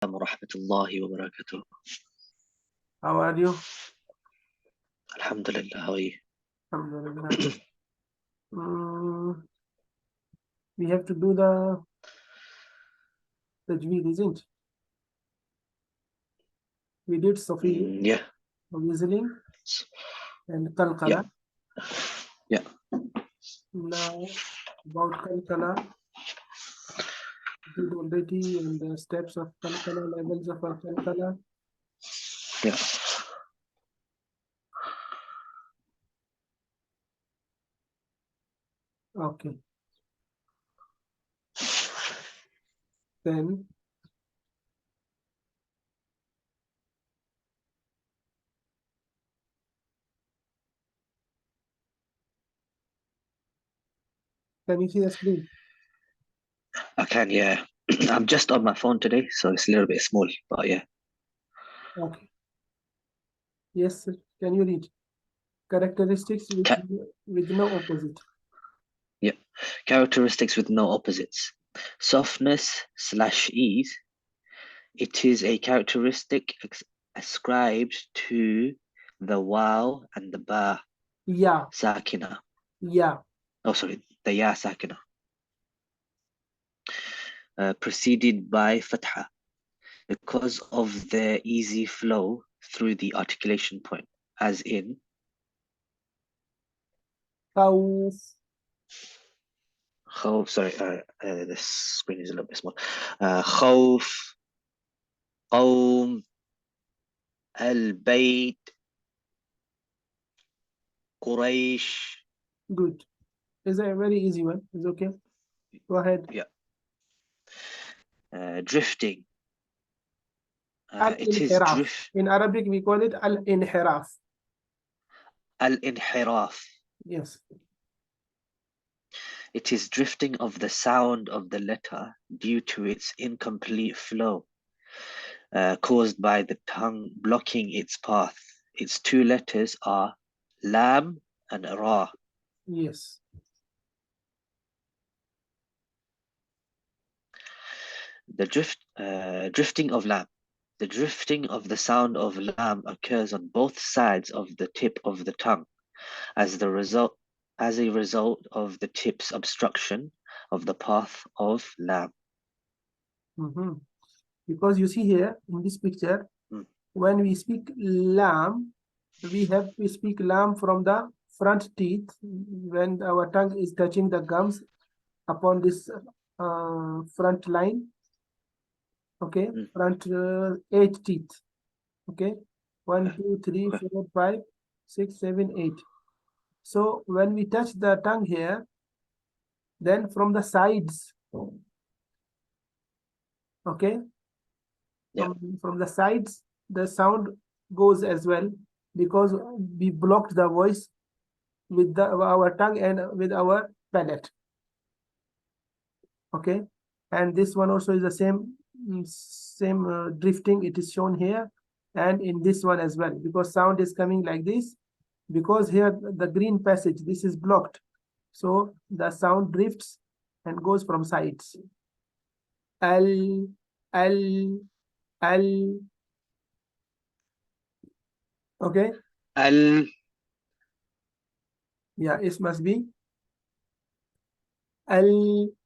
ورحمة الله وبركاته. How are you? Alhamdulillah, how are you? Alhamdulillah. We have to do the Tajweed, isn't it? We did Safi, Yeah, whistling, and Qalqala. yeah. Now, about Qalqala, did already and the steps of Qalqala, levels of Qalqala. Yeah. Okay. Then, can you see the screen? I can, yeah. I'm just on my phone today, so it's a little bit small, but yeah. Okay. Yes, sir. Can you read? Characteristics with no opposite. Yeah. Characteristics with no opposites. Softness/ease. It is a characteristic ascribed to the waw and the ba Yeah, sakina. yeah. Oh, sorry, the ya sakina. Preceded by fatha, because of their easy flow through the articulation point, as in Khawf. خوف. Sorry, the screen is a little bit small. خوف, قوم, البيت, قريش. Good. It's a very easy one. It's okay. Go ahead. Yeah. Drifting. It is drift. In Arabic, we call it al-inhiraf. Al-inhiraf. Yes. It is drifting of the sound of the letter due to its incomplete flow, caused by the tongue blocking its path. Its two letters are lam and ra. Yes. The drifting of lam. The drifting of the sound of lam occurs on both sides of the tip of the tongue as a result of the tip's obstruction of the path of lam. Because you see here in this picture, when we speak lam, we speak lam from the front teeth when our tongue is touching the gums upon this front line. Okay, front 8 teeth. Okay, 1, 2, 3, 4, 5, 6, 7, 8. So when we touch the tongue here, then from the sides, okay, from the sides, the sound goes as well, because we blocked the voice with our tongue and with our palate. Okay, and this one also is the same drifting. It is shown here and in this one as well, because sound is coming like this, because here the green passage, this is blocked, so the sound drifts and goes from sides. Al. Okay. Al. Yeah, it must be al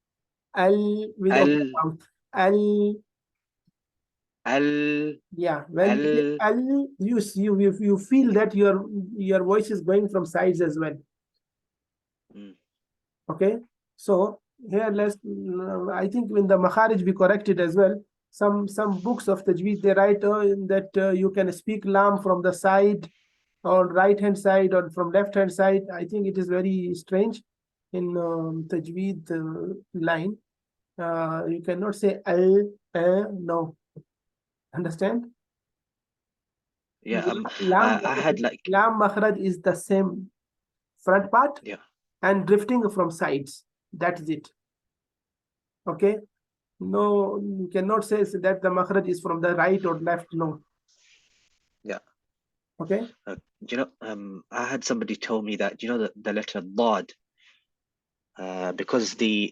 with open mouth. Yeah, when you feel that your voice is going from sides as well. Okay, so here I think when the makharij be corrected as well. Some books of Tajweed, they write that you can speak lam from the side, or right hand side, or from left hand side. I think it is very strange in Tajweed line. You cannot say al, no. Understand? Yeah, I had like lam makhraj is the same front part, and drifting from sides. That is it. Okay. No, you cannot say that the makhraj is from the right or left. No. Yeah. Okay. I had somebody tell me that the letter dad. because the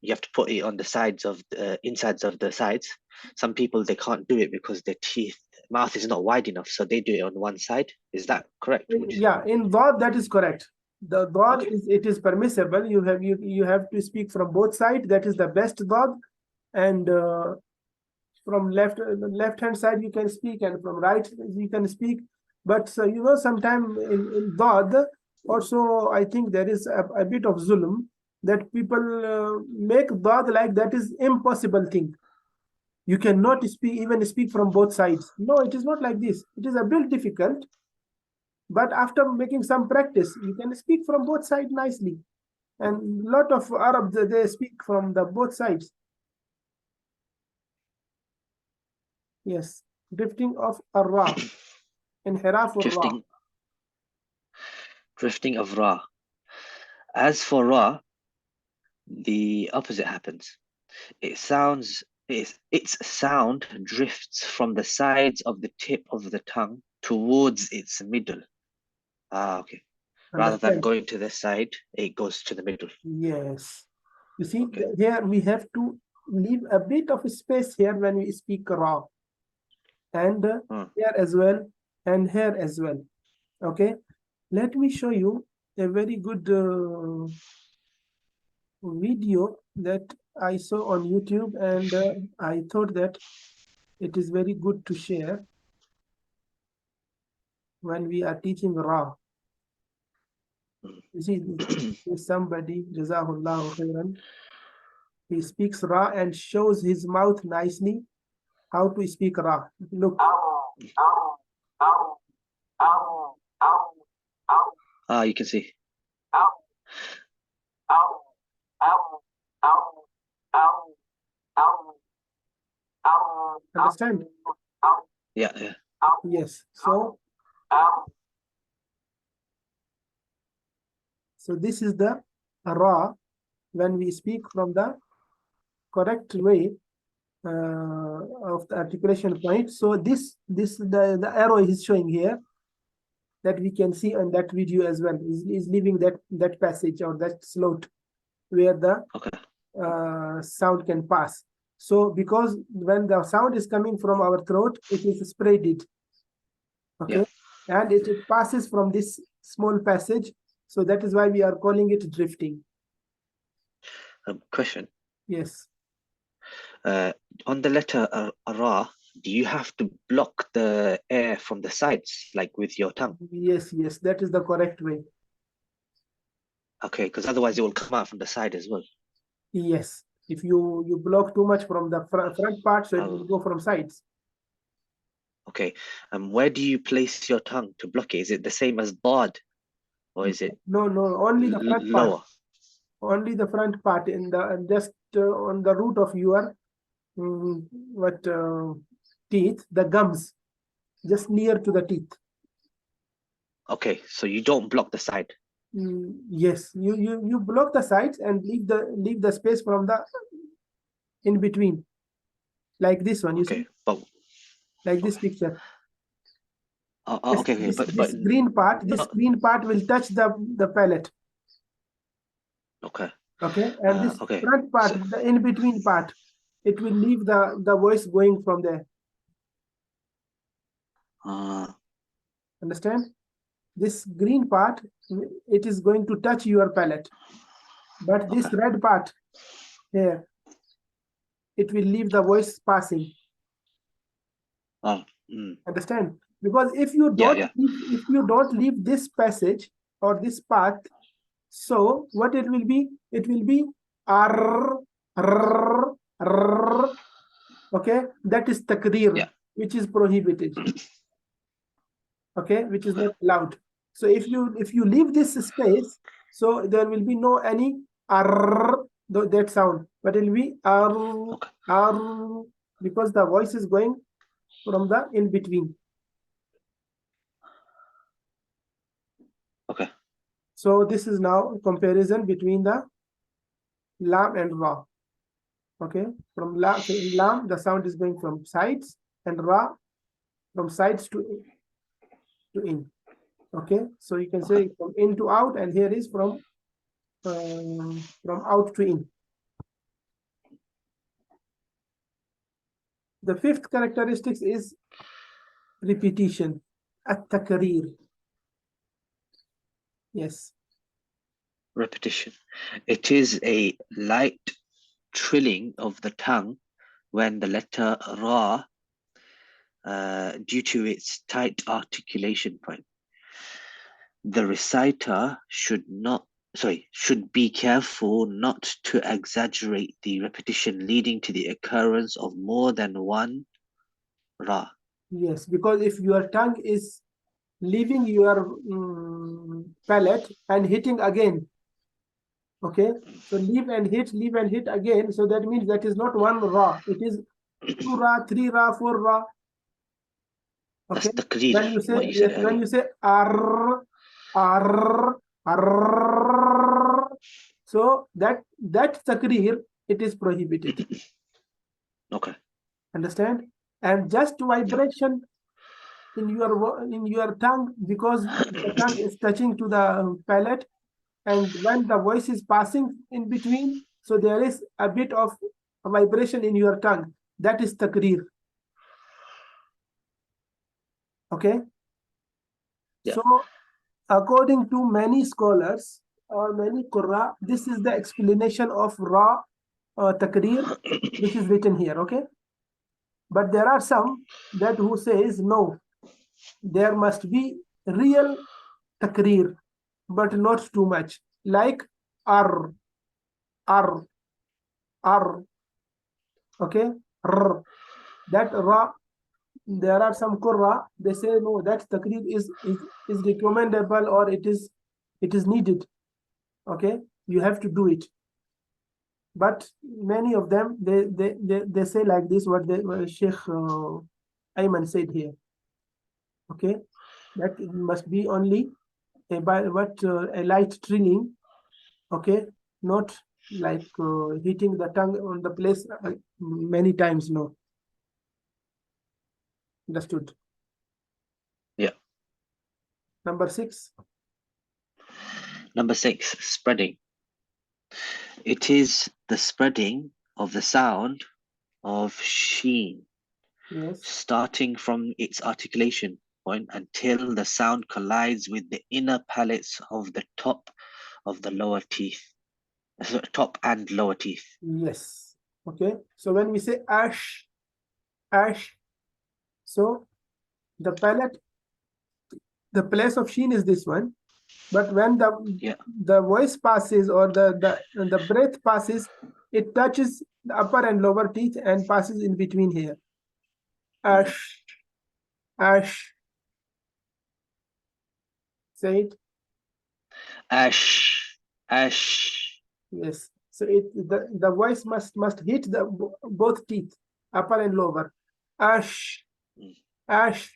you have to put it on the sides of the insides of the sides. Some people they can't do it because their mouth is not wide enough, so they do it on one side. Is that correct? Yeah, in Dad that is correct. The Dad Okay. it is permissible. You have to speak from both sides. That is the best Dad, and from left hand side you can speak, and from right you can speak. But you know, sometimes in Dad also I think there is a bit of zulm that people make Dad like that is impossible thing. You cannot speak from both sides. No, it is not like this. It is a bit difficult, but after making some practice, you can speak from both sides nicely. And a lot of Arabs they speak from the both sides. Yes, drifting of Ra, inhiraf Ra. Drifting of Ra. As for Ra, the opposite happens. Its sound drifts from the sides of the tip of the tongue towards its middle. Okay. Rather than going to the side, it goes to the middle. Yes. You see, here we have to leave a bit of space here when we speak Ra. And here as well, and here as well. Okay. Let me show you a very good video that I saw on YouTube, and I thought that it is very good to share when we are teaching Ra. You see, somebody, Jazahullahu khairan, he speaks Ra and shows his mouth nicely how to speak Ra. Look. You can see. Understand? Yeah. Yes. So this is the Ra when we speak from the correct way of the articulation point. So the arrow is showing here that we can see on that video as well is leaving that passage or that slot where the sound can pass. So because when the sound is coming from our throat, it is spreaded. Okay. Yeah. And it passes from this small passage. So that is why we are calling it drifting. Question. Yes. On the letter Ra, do you have to block the air from the sides, like with your tongue? Yes, that is the correct way. Okay, because otherwise it will come out from the side as well. Yes, if you block too much from the front part, so it will go from sides. Okay, where do you place your tongue to block it? Is it the same as Dad, or is it no, only the front lower part. Only the front part in the just on the root of your teeth, the gums, just near to the teeth. Okay, so you don't block the side. Yes, you block the sides and leave the space from the in between, like this one. You see, like this picture. Okay, this green part will touch the palate. Okay. Okay, and this front part, so, the in between part, it will leave the voice going from there. Understand? This green part, it is going to touch your palate, but this red part here, it will leave the voice passing. Understand? Because if you don't leave this passage or this path, so what it will be? It will be r. Okay, that is takrir, which is prohibited. Okay, which is not allowed. So if you leave this space, so there will be no any r that sound, but it will be r because the voice is going from the in between. Okay. So this is now comparison between the lam and ra. Okay, from lam, so in lam the sound is going from sides, and ra from sides to in. Okay, so you can say from in to out, and here is from from out to in. The fifth characteristic is repetition, at-takrir. Yes. Repetition. It is a light trilling of the tongue when the letter Ra, due to its tight articulation point. The reciter should be careful not to exaggerate the repetition, leading to the occurrence of more than one Ra. Yes, because if your tongue is leaving your palate and hitting again, okay, so leave and hit again, so that means that is not one Ra, it is 2 Ra, 3 Ra, 4 Ra. Okay, That's takrir, when you say, what you yes, said when earlier. you say ar, so that takrir, it is prohibited. Okay. Understand? And just vibration in your tongue, because the tongue is touching to the palate, and when the voice is passing in between, so there is a bit of a vibration in your tongue. That is takrir. Okay. Yeah. So according to many scholars or many qurra, this is the explanation of Ra takrir, which is written here. Okay. But there are some that who says no, there must be real takrir, but not too much, like ar, ar, ar. Okay, r. That Ra, there are some qurra, they say no, that takrir is recommendable, or it is needed. Okay, you have to do it. But many of them, they say like this, what Sheikh Ayman said here. Okay, that it must be only a light trilling. Okay, not like hitting the tongue on the place many times. No. Understood. Yeah. Number 6. Number 6, spreading. It is the spreading of the sound of sheen, Yes. starting from its articulation point until the sound collides with the inner palates of the top of the lower teeth. Top and lower teeth. Yes. Okay. So when we say ash, so the palate, the place of sheen is this one. But when the voice passes, or the breath passes, it touches the upper and lower teeth and passes in between here. Ash, ash. Say it. Ash, ash. Yes. So the voice must hit the both teeth, upper and lower. Ash, ash.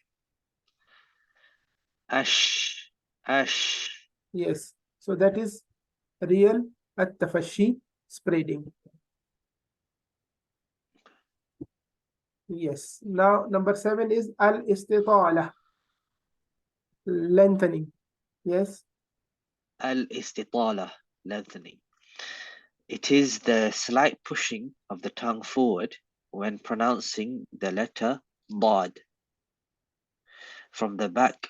Ash, ash. Yes. So that is real at-tafashi, spreading. Yes. Now number 7 is al-istitala, lengthening. Yes. Al-istitala, lengthening. It is the slight pushing of the tongue forward when pronouncing the letter Dad from the back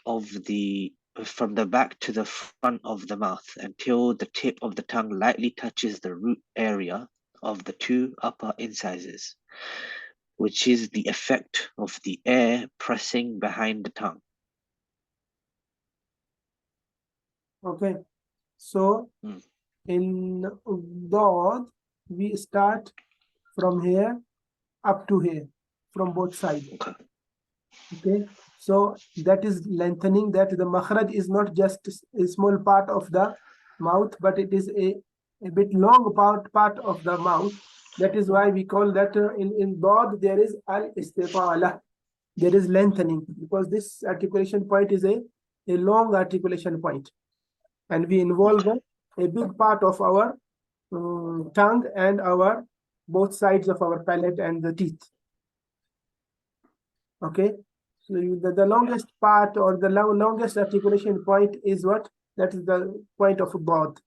to the front of the mouth until the tip of the tongue lightly touches the root area of the 2 upper incisors, which is the effect of the air pressing behind the tongue. Okay. So in Dad, we start from here up to here, from both sides. Okay. Okay. So that is lengthening, that the makhraj is not just a small part of the mouth, but it is a bit long part of the mouth. That is why we call that in Dad there is al-istitala. There is lengthening, because this articulation point is a long articulation point. And we involve a big part of our tongue and our both sides of our palate and the teeth. Okay. So the longest part, or the longest articulation point is what? That is the point of Dad.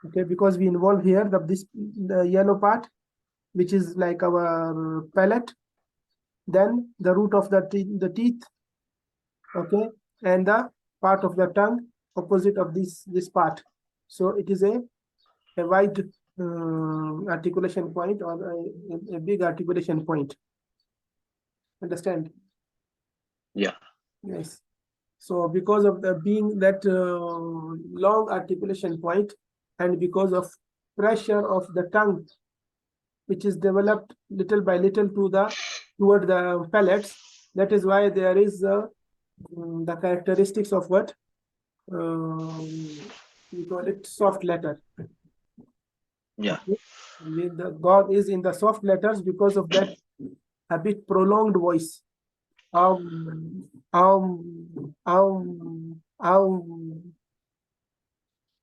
Okay, because we involve here the yellow part, which is like our palate, then the root of the teeth, okay, and the part of the tongue opposite of this part. So it is a wide articulation point, or a big articulation point. Understand? Yeah. Yes. So because of the being that long articulation point, and because of pressure of the tongue, which is developed little by little toward the palates, that is why there is the characteristics of what we call it soft letter. Yeah. Okay? The God is in the soft letters because of that a bit prolonged voice.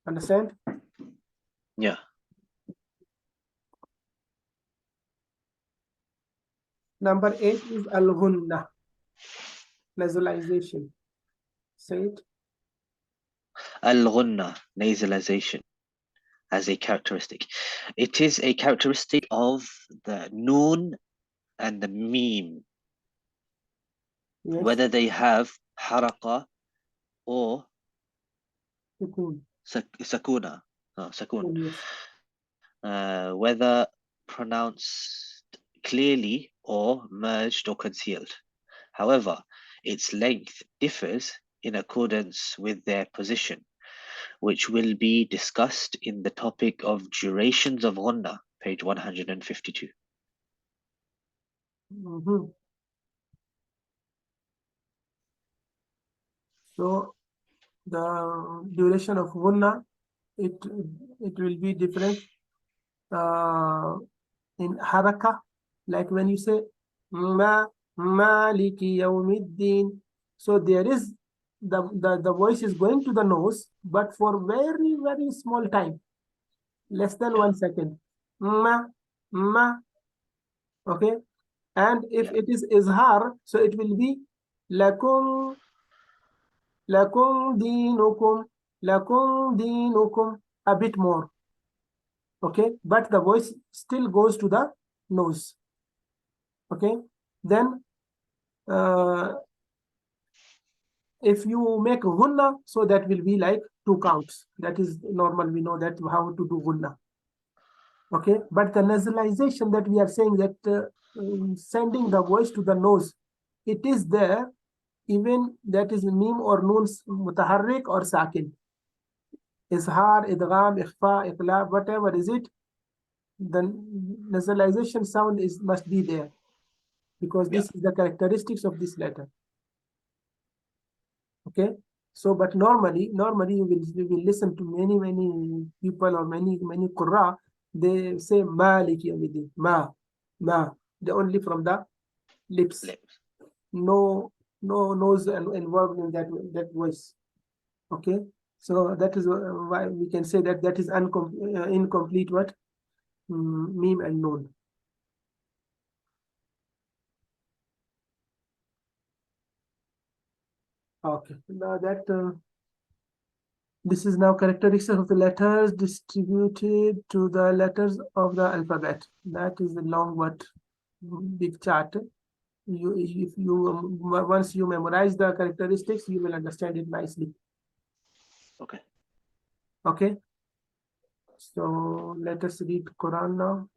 Understand? Yeah. Number 8 is al-ghunna, nasalization. Say it. Al-ghunna, nasalization, as a characteristic. It is a characteristic of the noon and the meme, Yes. whether they have haraka or sakuna. Sakun. Yes. Whether pronounced clearly or merged or concealed. However, its length differs in accordance with their position, which will be discussed in the topic of durations of ghunna, page 152. So the duration of ghunna, it will be different in haraka, like when you say maliki yawmiddin. So there is the voice is going to the nose, but for very, very small time, less than 1 second. Ma, okay. And if it is izhar, so it will be lakum dinukum, a bit more. Okay, but the voice still goes to the nose. Okay, then if you make ghunna, so that will be like 2 counts. That is normal. We know that how to do ghunna. Okay, but the nasalization that we are saying, that sending the voice to the nose, it is there, even that is mim or noons mutaharrik or sakin. Izhar, idgham, ikhfa, iqlab, whatever is it, the nasalization sound must be there, because this is the characteristics of this letter. Okay, so but normally you will listen to many people, or many qurra, they say maliki yawmiddin, ma, they only from the lips. No nose involved in that voice. Okay, so that is why we can say that is incomplete what meme and noon. Okay, now that this is now characteristics of the letters distributed to the letters of the alphabet. That is the long but big chart. Once you memorize the characteristics, you will understand it nicely. Okay. Okay. So let us read Quran now.